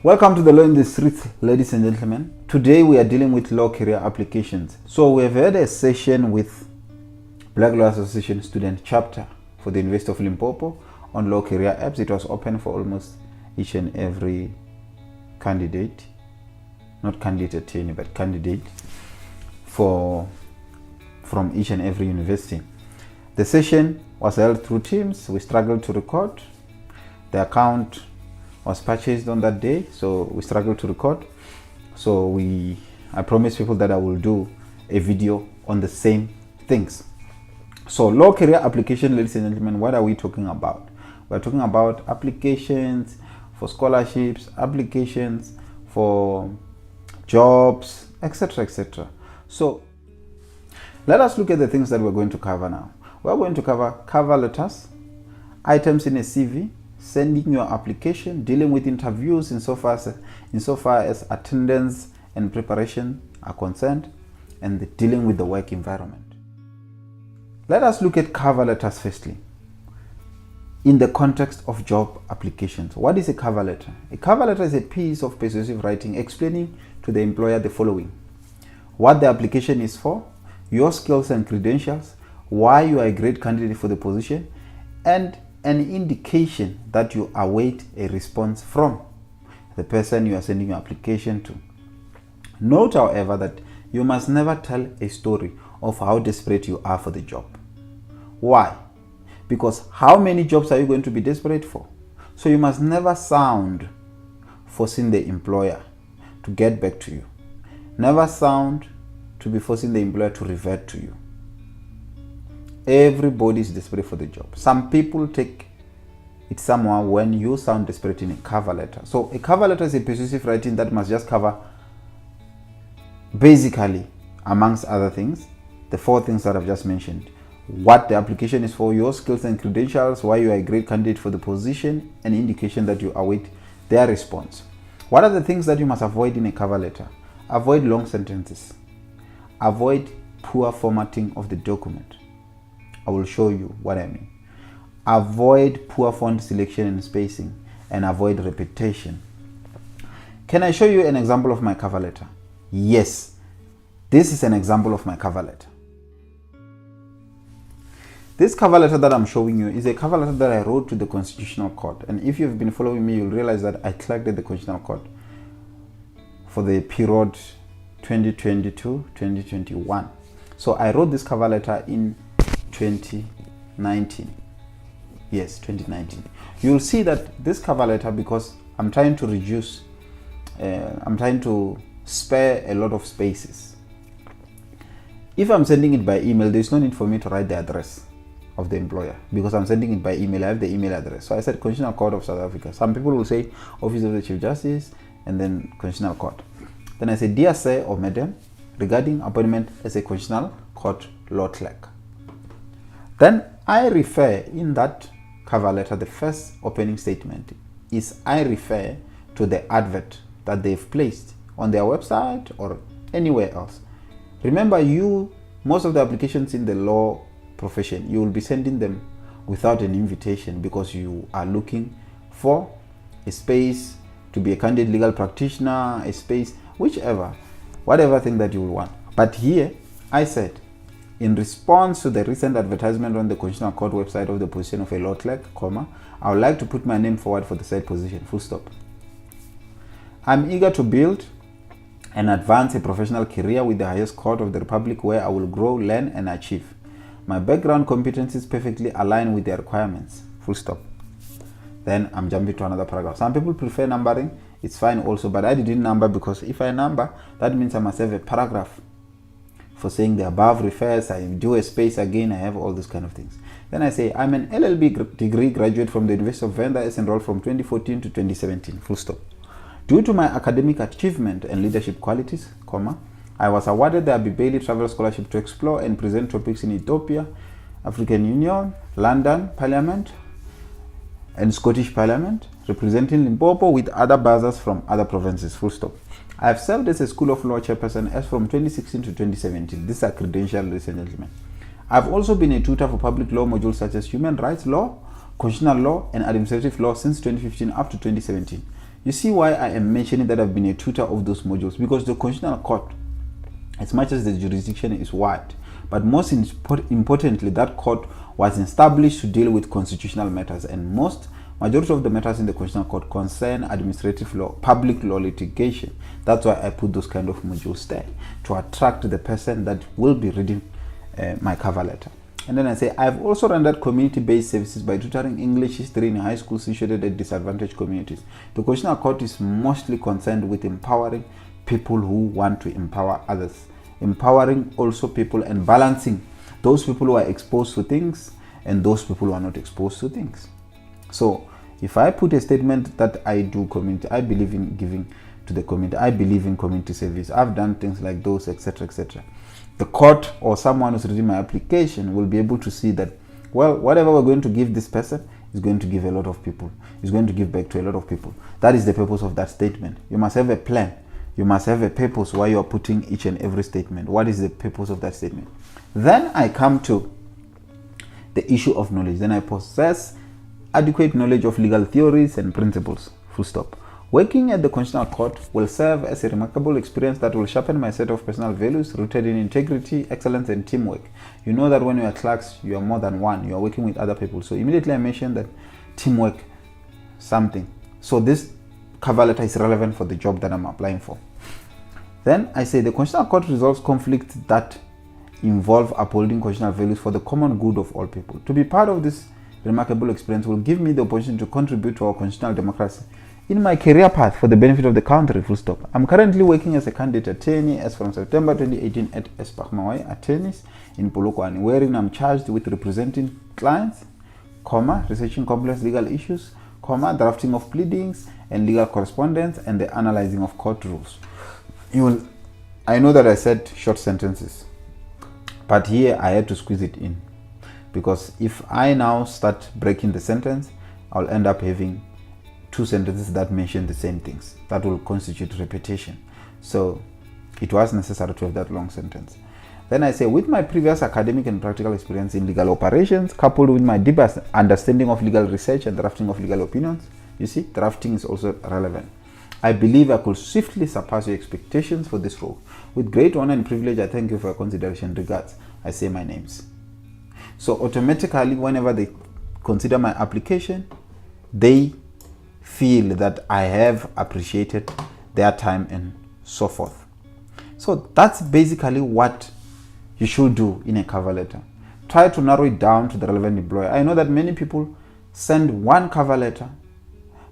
Welcome to the Law in the Streets, ladies and gentlemen. Today we are dealing with law career applications. So we have had a session with Black Law Association student chapter for the University of Limpopo on law career apps. It was open for almost each and every candidate, not candidate attorney, but candidate from each and every university. The session was held through Teams. We struggled to record. The account was purchased on that day, so we struggled to record. So I promised people that I will do a video on the same things. So law career application, ladies and gentlemen, what are we talking about? We're talking about applications for scholarships, applications for jobs, etc., etc. So let us look at the things that we're going to cover now. We're going to cover cover letters, items in a CV, sending your application, dealing with interviews insofar as attendance and preparation are concerned, and dealing with the work environment. Let us look at cover letters firstly. In the context of job applications, what is a cover letter? A cover letter is a piece of persuasive writing explaining to the employer the following: what the application is for, your skills and credentials, why you are a great candidate for the position, and an indication that you await a response from the person you are sending your application to. Note, however, that you must never tell a story of how desperate you are for the job. Why? Because how many jobs are you going to be desperate for? So you must never sound forcing the employer to get back to you. Never sound to be forcing the employer to revert to you. Everybody is desperate for the job. Some people take it somewhere when you sound desperate in a cover letter. So a cover letter is a persuasive writing that must just cover, basically, amongst other things, the four things that I've just mentioned: what the application is for, your skills and credentials, why you are a great candidate for the position, an indication that you await their response. What are the things that you must avoid in a cover letter? Avoid long sentences. Avoid poor formatting of the document. I will show you what I mean. Avoid poor font selection and spacing, and avoid repetition. Can I show you an example of my cover letter? Yes, this is an example of my cover letter. This cover letter that I'm showing you is a cover letter that I wrote to the Constitutional Court. And if you've been following me, you'll realize that I clerked at the Constitutional Court for the period 2020-2021. So I wrote this cover letter in 2019. Yes, 2019. You'll see that this cover letter, because I'm trying to spare a lot of spaces. If I'm sending it by email, there's no need for me to write the address of the employer, because I'm sending it by email. I have the email address. So I said Constitutional Court of South Africa. Some people will say Office of the Chief Justice and then Constitutional Court. Then I say, dear sir or madam, regarding appointment as a Constitutional Court law clerk. Then I refer in that cover letter, the first opening statement is I refer to the advert that they've placed on their website or anywhere else. Remember, most of the applications in the law profession, you will be sending them without an invitation, because you are looking for a space to be a candidate legal practitioner, a space, whatever thing that you will want. But here I said, in response to the recent advertisement on the Constitutional Court website of the position of a law clerk, I would like to put my name forward for the said position, full stop. I'm eager to build and advance a professional career with the highest court of the Republic, where I will grow, learn, and achieve. My background competencies perfectly align with their requirements, full stop. Then I'm jumping to another paragraph. Some people prefer numbering, it's fine also, but I didn't number, because if I number, that means I must have a paragraph for saying the above refers, I do a space again, I have all those kind of things. Then I say, I'm an LLB degree graduate from the University of Venda, as enrolled from 2014 to 2017, full stop. Due to my academic achievement and leadership qualities, I was awarded the Abbey Bailey Travel Scholarship to explore and present topics in Ethiopia, African Union, London Parliament, and Scottish Parliament, representing Limpopo with other buzzers from other provinces, full stop. I have served as a School of Law chairperson as from 2016 to 2017. These are credentials, ladies and gentlemen. I've also been a tutor for public law modules such as human rights law, constitutional law, and administrative law since 2015 up to 2017. You see why I am mentioning that I've been a tutor of those modules? Because the Constitutional Court, as much as the jurisdiction is wide, but most importantly, that court was established to deal with constitutional matters, and majority of the matters in the Constitutional Court concern administrative law, public law litigation. That's why I put those kind of modules there, to attract the person that will be reading my cover letter. And then I say, I've also rendered community-based services by tutoring English history in high schools situated at disadvantaged communities. The Constitutional Court is mostly concerned with empowering people who want to empower others, empowering also people and balancing those people who are exposed to things and those people who are not exposed to things. So if I put a statement that I do community, I believe in giving to the community, I believe in community service, I've done things like those, etc., etc., the court or someone who's reading my application will be able to see that, well, whatever we're going to give this person is going to give a lot of people, is going to give back to a lot of people. That is the purpose of that statement. You must have a plan. You must have a purpose why you're putting each and every statement. What is the purpose of that statement? Then I come to the issue of knowledge. Then I possess adequate knowledge of legal theories and principles. Full stop. Working at the Constitutional Court will serve as a remarkable experience that will sharpen my set of personal values rooted in integrity, excellence, and teamwork. You know that when you are clerks, you are more than one. You are working with other people. So immediately I mentioned that teamwork, something. So this cover letter is relevant for the job that I'm applying for. Then I say the Constitutional Court resolves conflicts that involve upholding constitutional values for the common good of all people. To be part of this remarkable experience will give me the opportunity to contribute to our constitutional democracy in my career path for the benefit of the country. Full stop. I'm currently working as a candidate attorney as from September 2018 at Espachmawai Attorneys in Polokwane, wherein I'm charged with representing clients, researching complex legal issues, drafting of pleadings and legal correspondence, and the analyzing of court rules. I know that I said short sentences, but here I had to squeeze it in, because if I now start breaking the sentence, I'll end up having two sentences that mention the same things. That will constitute repetition. So it was necessary to have that long sentence. Then I say, with my previous academic and practical experience in legal operations, coupled with my deep understanding of legal research and drafting of legal opinions, you see, drafting is also relevant, I believe I could swiftly surpass your expectations for this role. With great honor and privilege, I thank you for your consideration. Regards, I say my names. So automatically, whenever they consider my application, they feel that I have appreciated their time and so forth. So that's basically what you should do in a cover letter. Try to narrow it down to the relevant employer. I know that many people send one cover letter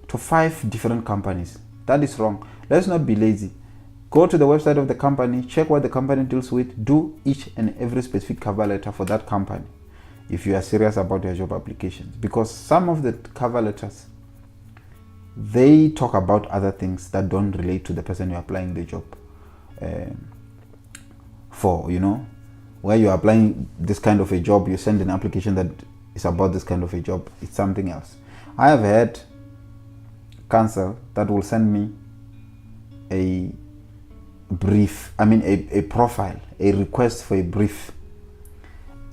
to 5 different companies. That is wrong. Let's not be lazy. Go to the website of the company, check what the company deals with, do each and every specific cover letter for that company if you are serious about your job applications. Because some of the cover letters, they talk about other things that don't relate to the person you're applying the job for, you know. Where you're applying this kind of a job, you send an application that is about this kind of a job. It's something else. I have had counsel that will send me a brief, a profile, a request for a brief,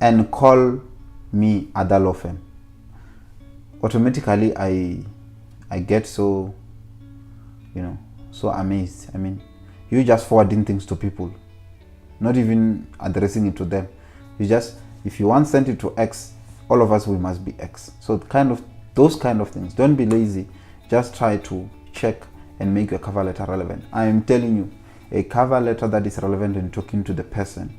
and call me other law firm. Automatically I get so, so amazed. You just forwarding things to people, not even addressing it to them. If you want send it to X, all of us, we must be X. So those kind of things. Don't be lazy. Just try to check and make your cover letter relevant. I am telling you, a cover letter that is relevant and talking to the person.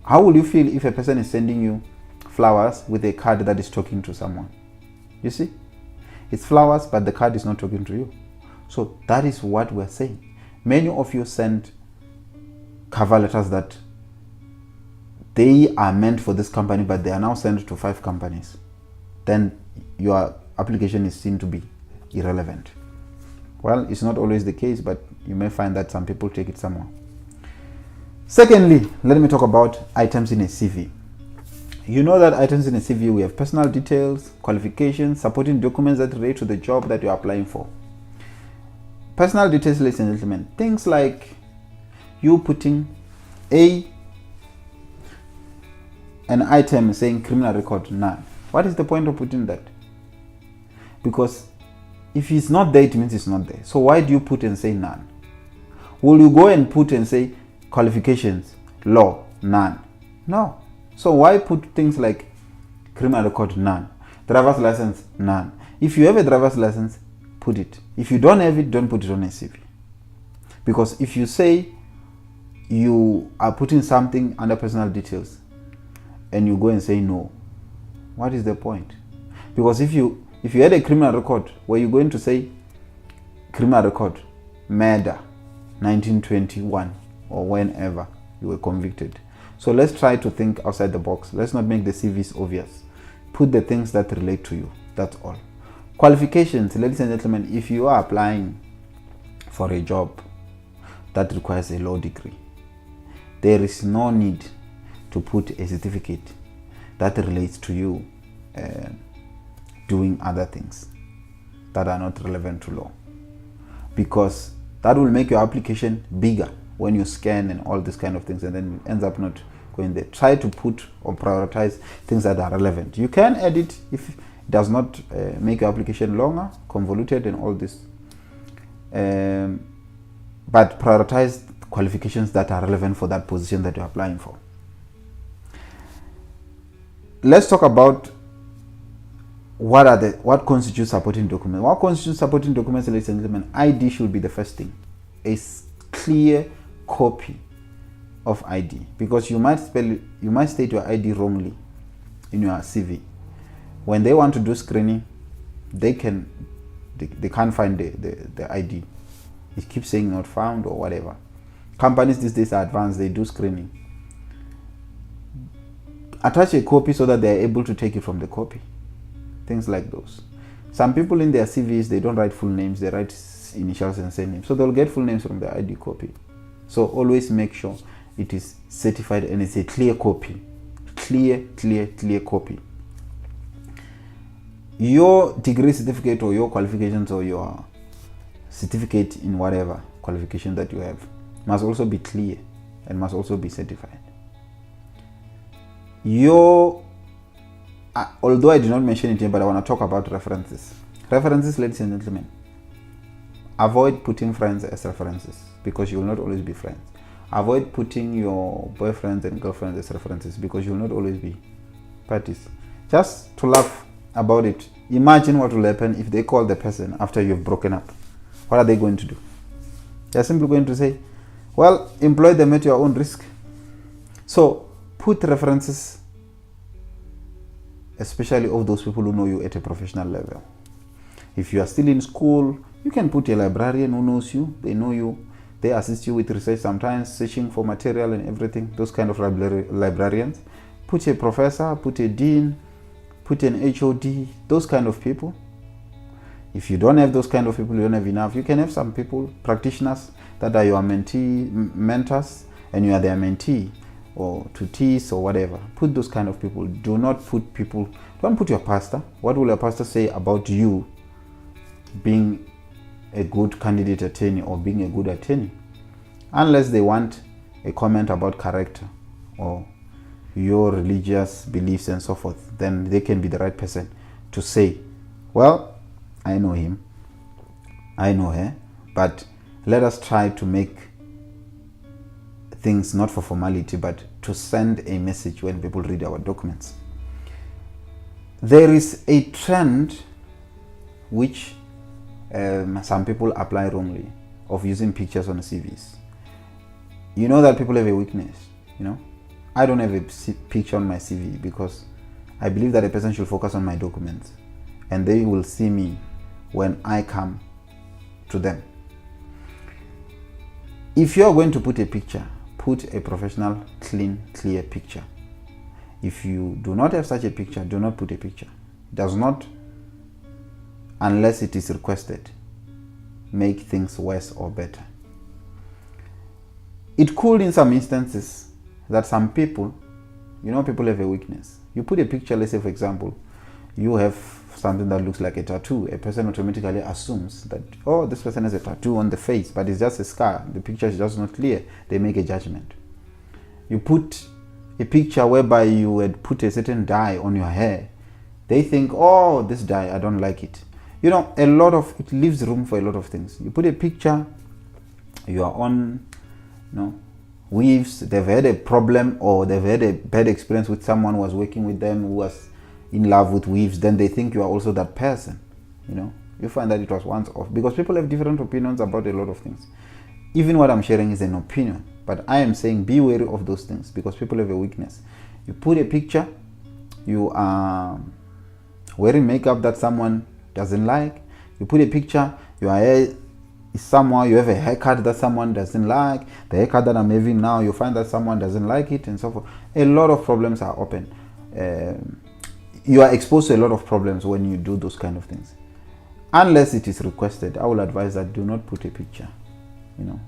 How will you feel if a person is sending you flowers with a card that is talking to someone? You see? It's flowers, but the card is not talking to you. So that is what we're saying. Many of you send cover letters that they are meant for this company, but they are now sent to 5 companies. Then your application is seen to be irrelevant. Well, it's not always the case, but you may find that some people take it somewhere. Secondly, let me talk about items in a CV. You know that items in a CV, we have personal details, qualifications, supporting documents that relate to the job that you're applying for. Personal details, ladies and gentlemen, things like you putting an item saying criminal record none. What is the point of putting that? Because If it's not there, it means it's not there. So why do you put and say none? Will you go and put and say qualifications, law, none? No. So why put things like criminal record, none? Driver's license, none. If you have a driver's license, put it. If you don't have it, don't put it on a CV. Because if you say you are putting something under personal details and you go and say no, what is the point? Because if you had a criminal record where you're going to say criminal record, murder, 1921 or whenever you were convicted. So let's try to think outside the box. Let's not make the CVs obvious. Put the things that relate to you. That's all. Qualifications, ladies and gentlemen, if you are applying for a job that requires a law degree, there is no need to put a certificate that relates to you doing other things that are not relevant to law, because that will make your application bigger when you scan and all these kind of things, and then it ends up not going there. Try to put or prioritize things that are relevant. You can edit if it does not make your application longer, convoluted and all this, but prioritize qualifications that are relevant for that position that you're applying for. Let's talk about what constitutes supporting documents. What constitutes supporting documents, ladies and gentlemen? ID should be the first thing. A clear copy of ID, because you might state your ID wrongly in your CV. When they want to do screening, they can't find the ID. It keeps saying not found or whatever. Companies these days are advanced, they do screening. Attach a copy so that they are able to take it from the copy. Things like those. Some people in their CVs, they don't write full names, they write initials and surnames. So they'll get full names from the ID copy. So always make sure it is certified and it's a clear copy. Clear copy. Your degree certificate or your qualifications or your certificate in whatever qualification that you have must also be clear and must also be certified. Although I did not mention it here, but I want to talk about references. References, ladies and gentlemen. Avoid putting friends as references, because you will not always be friends. Avoid putting your boyfriends and girlfriends as references, because you will not always be parties. Just to laugh about it, imagine what will happen if they call the person after you've broken up. What are they going to do? They're simply going to say, well, employ them at your own risk. So put references, especially of those people who know you at a professional level. If you are still in school, you can put a librarian who knows you. They know you. They assist you with research, sometimes searching for material and everything. Those kind of librarians. Put a professor, put a dean, put an HOD, those kind of people. If you don't have those kind of people, you don't have enough, you can have some people, practitioners, that are your mentors, and you are their mentee, or tutees, or whatever. Put those kind of people. Do not put people, don't put your pastor. What will your pastor say about you being a good candidate attorney or being a good attorney? Unless they want a comment about character or your religious beliefs and so forth, then they can be the right person to say, well, I know him, I know her, but let us try to make things not for formality, but to send a message when people read our documents. There is a trend which some people apply wrongly, of using pictures on CVs. You know that people have a weakness, I don't have a picture on my CV, because I believe that a person should focus on my documents and they will see me when I come to them. If you are going to put a picture, put a professional, clean, clear picture. If you do not have such a picture, do not put a picture. It does not, unless it is requested, make things worse or better. It could, in some instances, that some people, people have a weakness. You put a picture, let's say for example, you have something that looks like a tattoo. A person automatically assumes that, oh, this person has a tattoo on the face, but it's just a scar. The picture is just not clear. They make a judgment. You put a picture whereby you had put a certain dye on your hair. They think, oh, this dye, I don't like it. You know, it leaves room for a lot of things. You put a picture, you are on, weaves, they've had a problem or they've had a bad experience with someone who was working with them, who was in love with weaves, then they think you are also that person. You find that it was once off, because people have different opinions about a lot of things. Even what I'm sharing is an opinion, but I am saying be wary of those things, because people have a weakness. You put a picture, you are wearing makeup that someone doesn't like. You put a picture, your hair is somewhere, you have a haircut that someone doesn't like. The haircut that I'm having now, you find that someone doesn't like it, and so forth. A lot of problems are open. You are exposed to a lot of problems when you do those kind of things. Unless it is requested, I will advise that do not put a picture.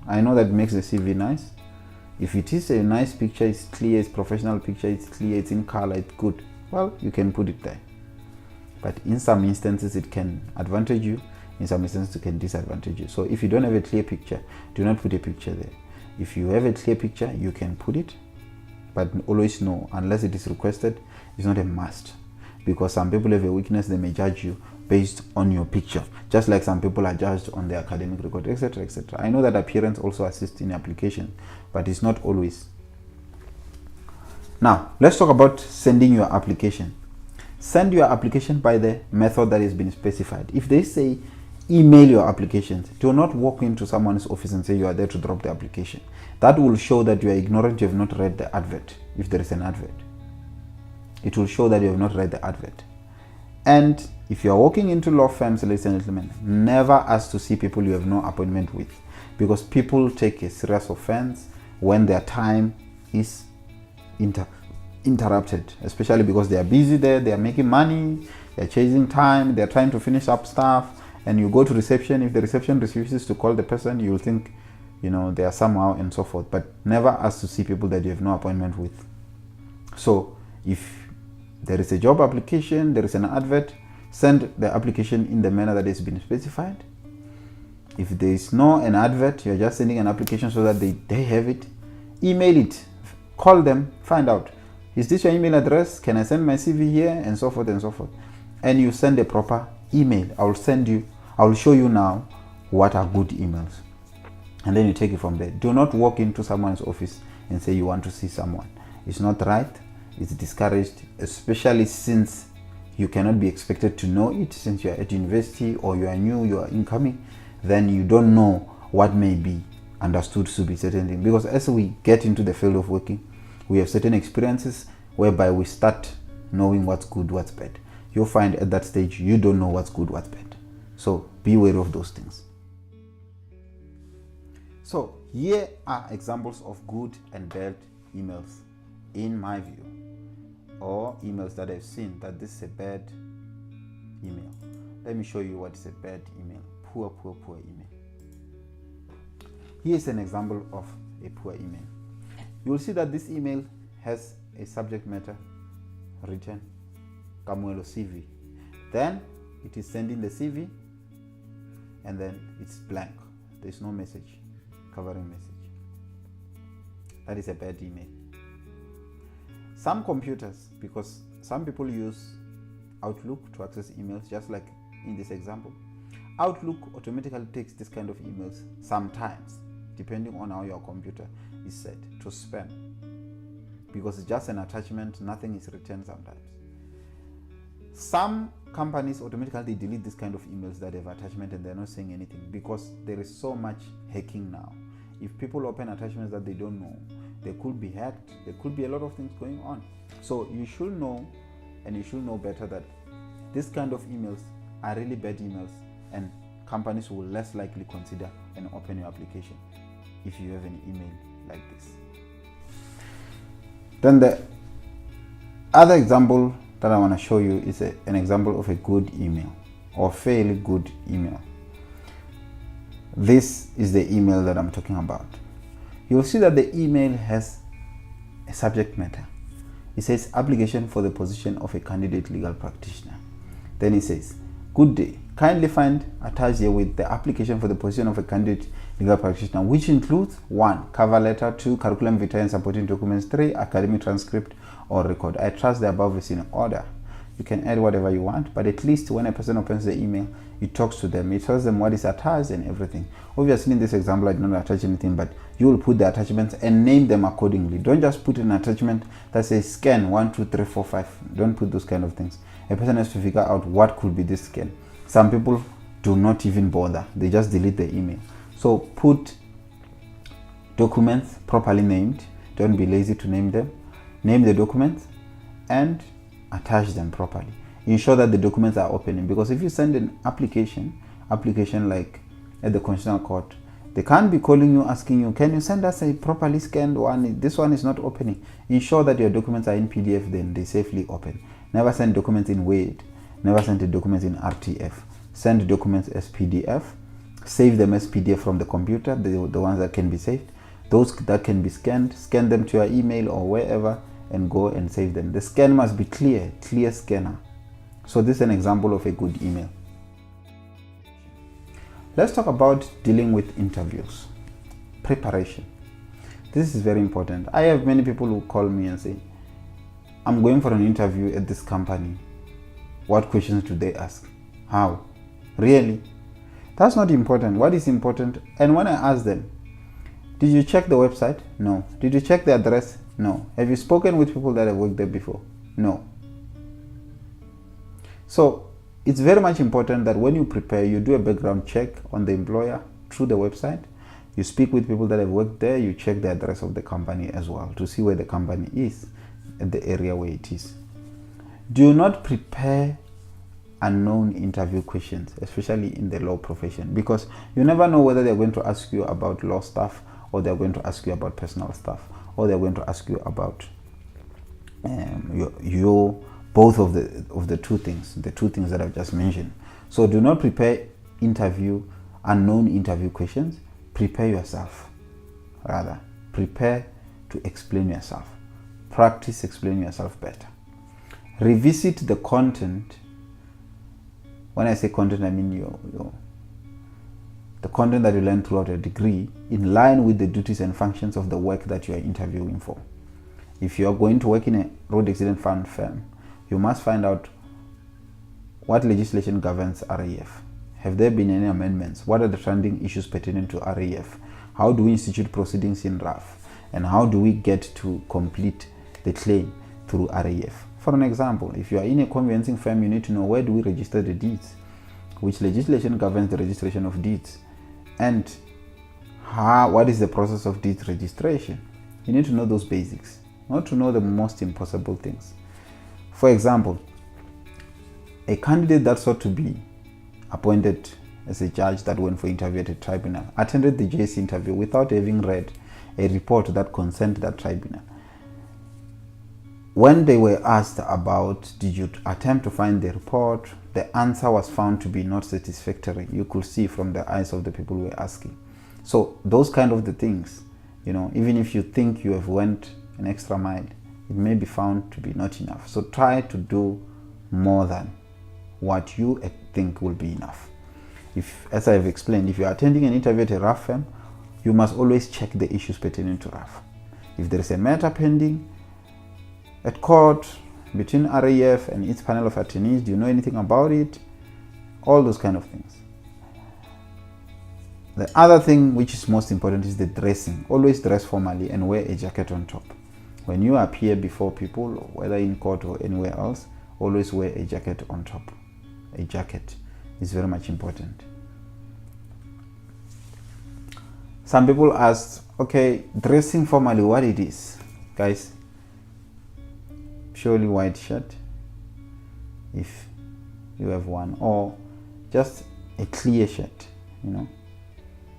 I know that makes the CV nice. If it is a nice picture, it's clear, it's professional picture, it's clear, it's in color, it's good, well, you can put it there. But in some instances, it can advantage you. In some instances, it can disadvantage you. So if you don't have a clear picture, do not put a picture there. If you have a clear picture, you can put it. But always know, unless it is requested, it's not a must. Because some people have a weakness, they may judge you based on your picture. Just like some people are judged on their academic record, etc., etc. I know that appearance also assists in application, but it's not always. Now, let's talk about sending your application. Send your application by the method that has been specified. If they say email your applications, do not walk into someone's office and say you are there to drop the application. That will show that you are ignorant, you have not read the advert, if there is an advert. It will show that you have not read the advert. And if you are walking into law firms, ladies and gentlemen, never ask to see people you have no appointment with, because people take a serious offense when their time is interrupted, especially because they are busy there, they are making money, they are chasing time, they are trying to finish up stuff, and you go to reception. If the reception refuses to call the person, you will think, they are somehow and so forth. But never ask to see people that you have no appointment with. So if there is a job application, there is an advert, send the application in the manner that has been specified. If there is an advert, you're just sending an application so that they have it, email it, call them, find out, is this your email address? Can I send my CV here? And so forth and so forth. And you send a proper email. I will show you now what are good emails. And then you take it from there. Do not walk into someone's office and say you want to see someone. It's not right. It's discouraged, especially since you cannot be expected to know it, since you are at university or you are new, you are incoming, then you don't know what may be understood to be certain things. Because as we get into the field of working, we have certain experiences whereby we start knowing what's good, what's bad. You'll find at that stage, you don't know what's good, what's bad. So be aware of those things. So here are examples of good and bad emails, in my view, or emails that I've seen that this is a bad email. Let me show you what is a bad email. Poor email. Here's an example of a poor email. You will see that this email has a subject matter written Kamuelo CV. Then it is sending the CV, and then it's blank. There's no message, covering message. That is a bad email. Some computers, because some people use Outlook to access emails, just like in this example, Outlook automatically takes this kind of emails sometimes, depending on how your computer is set, to spam, because it's just an attachment, nothing is returned sometimes. Some companies automatically delete this kind of emails that have attachment and they're not saying anything, because there is so much hacking now. If people open attachments that they don't know, they could be hacked, there could be a lot of things going on. So you should know, and you should know better, that this kind of emails are really bad emails, and companies will less likely consider and open your application if you have an email like this. Then the other example that I want to show you is an example of a good email, or fairly good email. This is the email that I'm talking about. You'll see that the email has a subject matter. It says application for the position of a candidate legal practitioner. Then it says, good day, kindly find attached here with the application for the position of a candidate legal practitioner, which includes 1. Cover letter, 2. Curriculum vitae and supporting documents, 3. Academic transcript or record. I trust the above is in order. You can add whatever you want, but at least when a person opens the email, it talks to them, it tells them what is attached and everything. Obviously in this example I did not attach anything, but you will put the attachments and name them accordingly. Don't just put an attachment that says scan 1 2 3 4 5. Don't put those kind of things. A person has to figure out what could be this scan. Some people do not even bother, they just delete the email. So put documents properly named. Don't be lazy to name them. Name the documents and attach them properly. Ensure that the documents are opening, because if you send an application like at the Constitutional Court, they can't be calling you asking you, can you send us a properly scanned one? This one is not opening. Ensure that your documents are in PDF, then they safely open. Never send documents in Word. Never send the documents in RTF. Send documents as PDF. Save them as PDF from the computer, the ones that can be saved. Those that can be scanned, scan them to your email or wherever and go and save them. The scan must be clear scanner. So this is an example of a good email. Let's talk about dealing with interviews. Preparation. This is very important. I have many people who call me and say, I'm going for an interview at this company. What questions do they ask? How? Really? That's not important. What is important? And when I ask them, did you check the website? No. Did you check the address? No. Have you spoken with people that have worked there before? No. So it's very much important that when you prepare, you do a background check on the employer through the website. You speak with people that have worked there. You check the address of the company as well to see where the company is and the area where it is. Do not prepare unknown interview questions, especially in the law profession, because you never know whether they're going to ask you about law stuff, or they're going to ask you about personal stuff, or they're going to ask you about your both of the two things that I've just mentioned. So do not prepare unknown interview questions. Prepare yourself. Rather, prepare to explain yourself. Practice explaining yourself better. Revisit the content. When I say content, I mean the content that you learn throughout a degree in line with the duties and functions of the work that you are interviewing for. If you are going to work in a road accident fund firm, you must find out what legislation governs RAF. Have there been any amendments? What are the trending issues pertaining to RAF? How do we institute proceedings in RAF? And how do we get to complete the claim through RAF? For an example, if you are in a conveyancing firm, you need to know, where do we register the deeds? Which legislation governs the registration of deeds? And what is the process of deeds registration? You need to know those basics, not to know the most impossible things. For example, a candidate that sought to be appointed as a judge that went for interview at a tribunal attended the JC interview without having read a report that concerned that tribunal. When they were asked about, did you attempt to find the report, the answer was found to be not satisfactory. You could see from the eyes of the people who were asking. So those kind of the things, even if you think you have went an extra mile, it may be found to be not enough. So try to do more than what you think will be enough. If, as I have explained, if you are attending an interview at a RAF firm, you must always check the issues pertaining to RAF. If there is a matter pending at court between RAF and its panel of attorneys, do you know anything about it? All those kind of things. The other thing which is most important is the dressing. Always dress formally and wear a jacket on top. When you appear before people, whether in court or anywhere else, always wear a jacket on top. A jacket is very much important. Some people ask, okay, dressing formally, what it is? Guys, purely white shirt, if you have one, or just a clear shirt,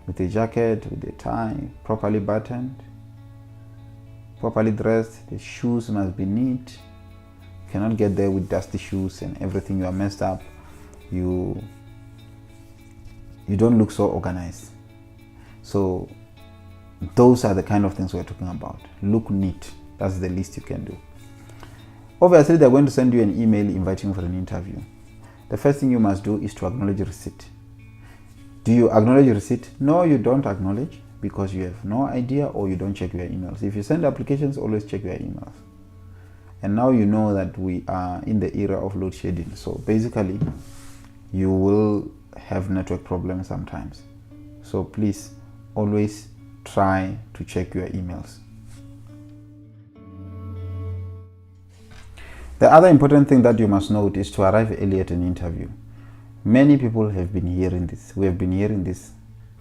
with a jacket, with a tie, properly buttoned, properly dressed. The shoes must be neat. You cannot get there with dusty shoes and everything. You are messed up. You don't look so organized. So those are the kind of things we're talking about. Look neat. That's the least you can do. Obviously, they're going to send you an email inviting you for an interview. The first thing you must do is to acknowledge receipt. Do you acknowledge receipt? No, you don't acknowledge, because you have no idea or you don't check your emails. If you send applications, always check your emails. And now you know that we are in the era of load shedding. So basically, you will have network problems sometimes. So please always try to check your emails. The other important thing that you must note is to arrive early at an interview. Many people have been hearing this. We have been hearing this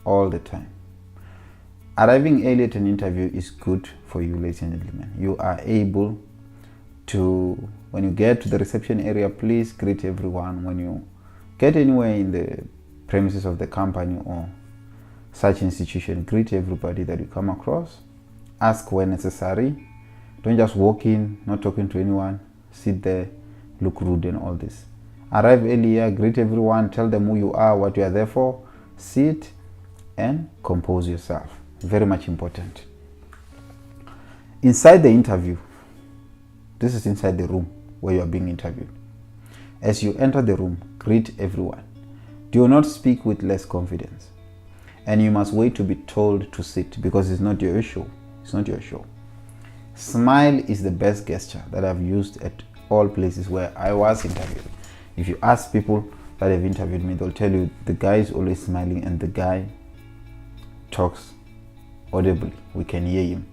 all the time. Arriving early at an interview is good for you, ladies and gentlemen. You are able to, when you get to the reception area, please greet everyone. When you get anywhere in the premises of the company or such institution, greet everybody that you come across. Ask when necessary. Don't just walk in, not talking to anyone, sit there, look rude and all this. Arrive earlier, greet everyone, tell them who you are, what you are there for, sit and compose yourself. Very much important. Inside the interview, this is inside the room where you are being interviewed. As you enter the room, greet everyone. Do not speak with less confidence. And you must wait to be told to sit because it's not your show. It's not your show. Smile is the best gesture that I've used at all places where I was interviewed. If you ask people that have interviewed me, they'll tell you the guy is always smiling and the guy talks audibly. We can hear him.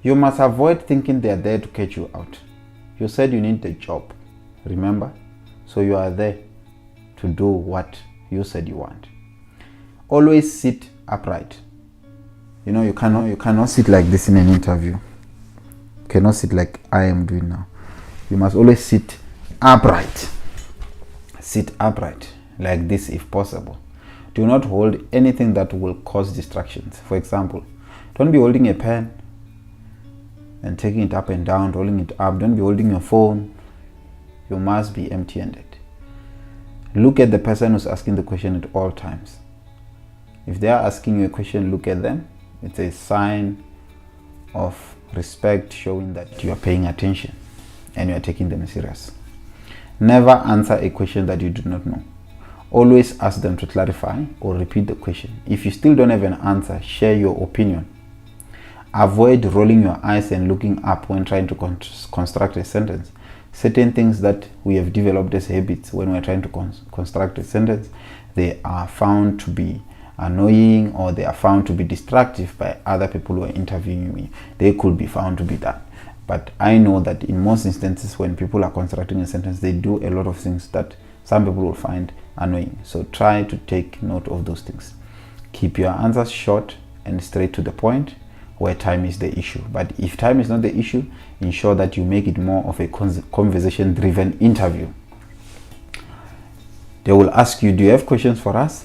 You must avoid thinking they are there to catch you out. You said you need the job, remember? So you are there to do what you said you want. Always sit upright. You cannot sit like this in an interview. You cannot sit like I am doing now. You must always sit upright. Sit upright like this if possible. Do not hold anything that will cause distractions. For example, don't be holding a pen and taking it up and down, rolling it up. Don't be holding your phone. You must be empty-handed. Look at the person who's asking the question at all times. If they are asking you a question, look at them. It's a sign of respect, showing that you are paying attention and you are taking them serious. Never answer a question that you do not know. Always ask them to clarify or repeat the question. If you still don't have an answer, share your opinion. Avoid rolling your eyes and looking up when trying to construct a sentence. Certain things that we have developed as habits when we're trying to construct a sentence, they are found to be annoying or they are found to be destructive by other people who are interviewing me. They could be found to be that. But I know that in most instances when people are constructing a sentence, they do a lot of things that some people will find annoying. So try to take note of those things. Keep your answers short and straight to the point where time is the issue. But if time is not the issue, ensure that you make it more of a conversation-driven interview. They will ask you, do you have questions for us?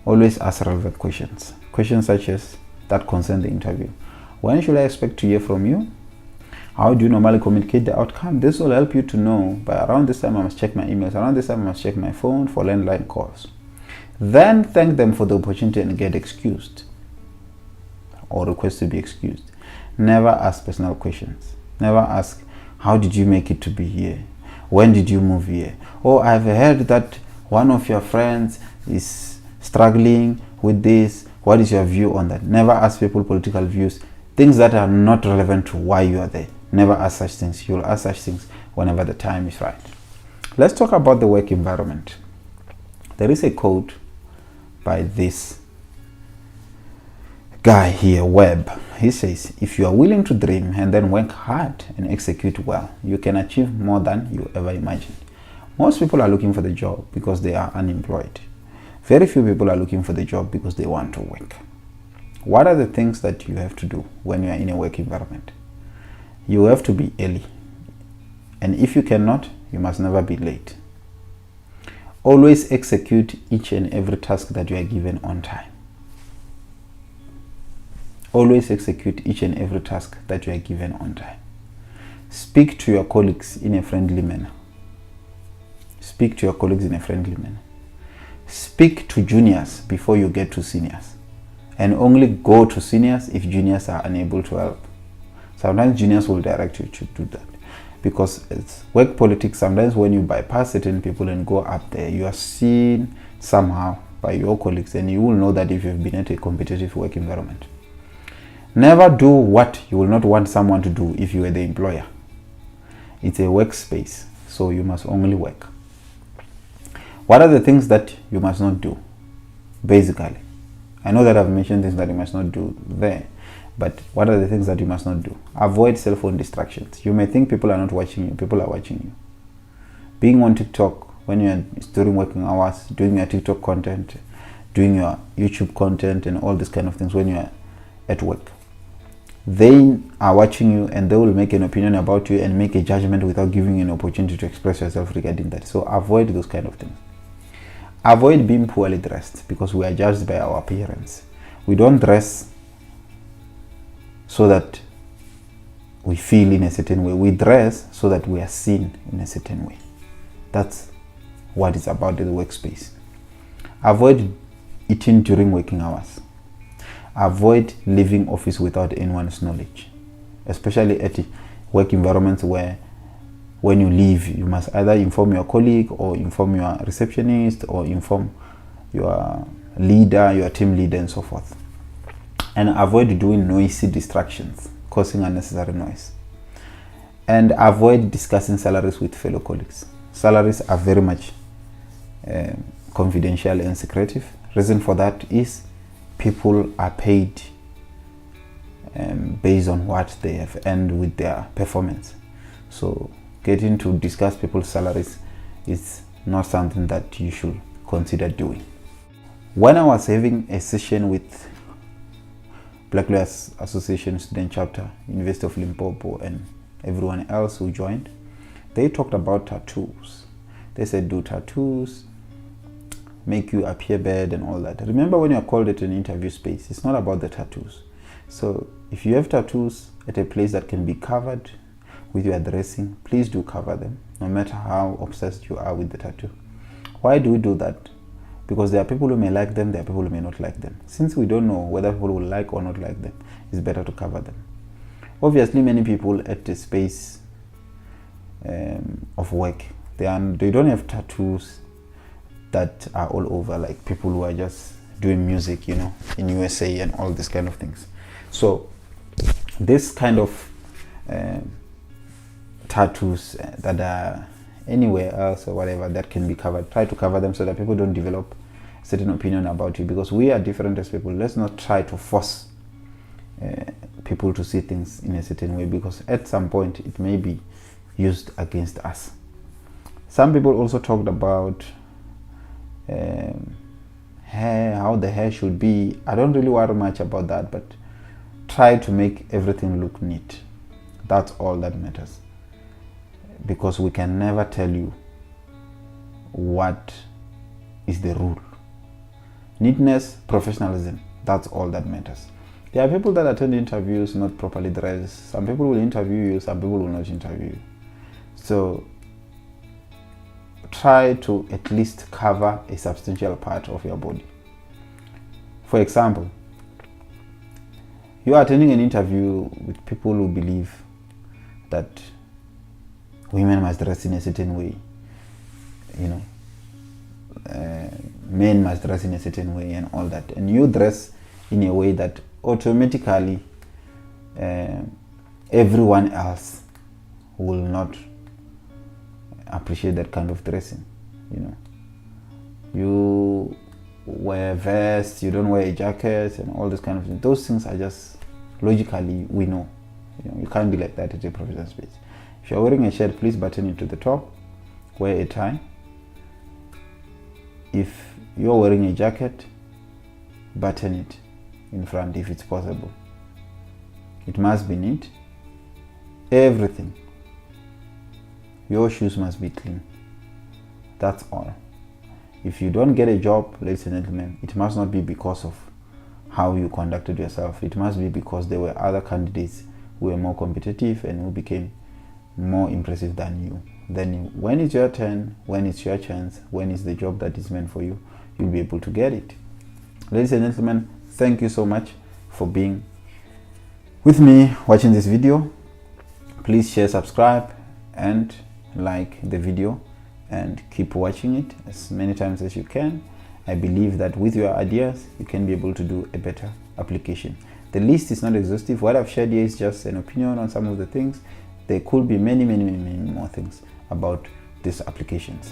Always ask relevant questions. Questions such as that concern the interview. When should I expect to hear from you? How do you normally communicate the outcome? This will help you to know by around this time I must check my emails, around this time I must check my phone for landline calls. Then thank them for the opportunity and get excused or request to be excused. Never ask personal questions. Never ask, how did you make it to be here? When did you move here? Oh, I've heard that one of your friends is struggling with this. What is your view on that? Never ask people political views, things that are not relevant to why you are there. Never ask such things. You'll ask such things whenever the time is right. Let's talk about the work environment. There is a quote by this guy here, Webb. He says, if you are willing to dream and then work hard and execute well, you can achieve more than you ever imagined. Most people are looking for the job because they are unemployed. Very few people are looking for the job because they want to work. What are the things that you have to do when you are in a work environment? You have to be early. And if you cannot, you must never be late. Always execute each and every task that you are given on time. Always execute each and every task that you are given on time. Speak to your colleagues in a friendly manner. Speak to your colleagues in a friendly manner. Speak to juniors before you get to seniors. And only go to seniors if juniors are unable to help. Sometimes juniors will direct you to do that. Because it's work politics, sometimes when you bypass certain people and go up there, you are seen somehow by your colleagues, and you will know that if you've been at a competitive work environment. Never do what you will not want someone to do if you were the employer. It's a workspace, so you must only work. What are the things that you must not do? Basically, I know that I've mentioned things that you must not do there, but what are the things that you must not do? Avoid cell phone distractions. You may think people are not watching you. People are watching you. Being on TikTok when you're during working hours, doing your TikTok content, doing your YouTube content and all these kind of things when you're at work. They are watching you and they will make an opinion about you and make a judgment without giving you an opportunity to express yourself regarding that. So avoid those kind of things. Avoid being poorly dressed, because we are judged by our appearance. We don't dress so that we feel in a certain way. We dress so that we are seen in a certain way. That's what it's about in the workspace. Avoid eating during working hours. Avoid leaving office without anyone's knowledge, especially at work environments where when you leave, you must either inform your colleague or inform your receptionist or inform your leader, your team leader, and so forth. And avoid doing noisy distractions, causing unnecessary noise. And avoid discussing salaries with fellow colleagues. Salaries are very much confidential and secretive. Reason for that is people are paid based on what they have earned with their performance. So getting to discuss people's salaries is not something that you should consider doing. When I was having a session with Black Lawyers Association Student Chapter, University of Limpopo, and everyone else who joined, they talked about tattoos. They said, do tattoos make you appear bad and all that? Remember, when you're called at an interview space, it's not about the tattoos. So if you have tattoos at a place that can be covered with your dressing, please do cover them, no matter how obsessed you are with the tattoo. Why do we do that? Because there are people who may like them, there are people who may not like them. Since we don't know whether people will like or not like them, it's better to cover them. Obviously, many people at the space of work, they don't have tattoos that are all over, like people who are just doing music, you know, in USA and all these kind of things. So this kind of tattoos that are anywhere else or whatever that can be covered, try to cover them so that people don't develop a certain opinion about you, because we are different as people. Let's not try to force people to see things in a certain way, because at some point it may be used against us. Some people also talked about hair, how the hair should be. I don't really worry much about that, but try to make everything look neat. That's all that matters, because we can never tell you what is the rule. Neatness, professionalism, that's all that matters. There are people that attend interviews not properly dressed. Some people will interview you, some people will not interview you. So try to at least cover a substantial part of your body. For example, you are attending an interview with people who believe that women must dress in a certain way, you know, men must dress in a certain way and all that, and you dress in a way that automatically everyone else will not appreciate that kind of dressing. You know, you wear a vest, you don't wear a jacket and all this kind of things. Those things are just logically, we know, you know, you can't be like that at a professional space. If you're wearing a shirt, please button it to the top, wear a tie. If you're wearing a jacket, button it in front if it's possible. It must be neat. Everything. Your shoes must be clean. That's all. If you don't get a job, ladies and gentlemen, it must not be because of how you conducted yourself. It must be because there were other candidates who were more competitive and who became more impressive than you. Then when it's your turn, when it's your chance, when it's the job that is meant for you, you'll be able to get it. Ladies and gentlemen, thank you so much for being with me watching this video. Please share, subscribe, and like the video, and keep watching it as many times as you can. I believe that with your ideas, you can be able to do a better application. The list is not exhaustive. What I've shared here is just an opinion on some of the things. There could be many more things about these applications.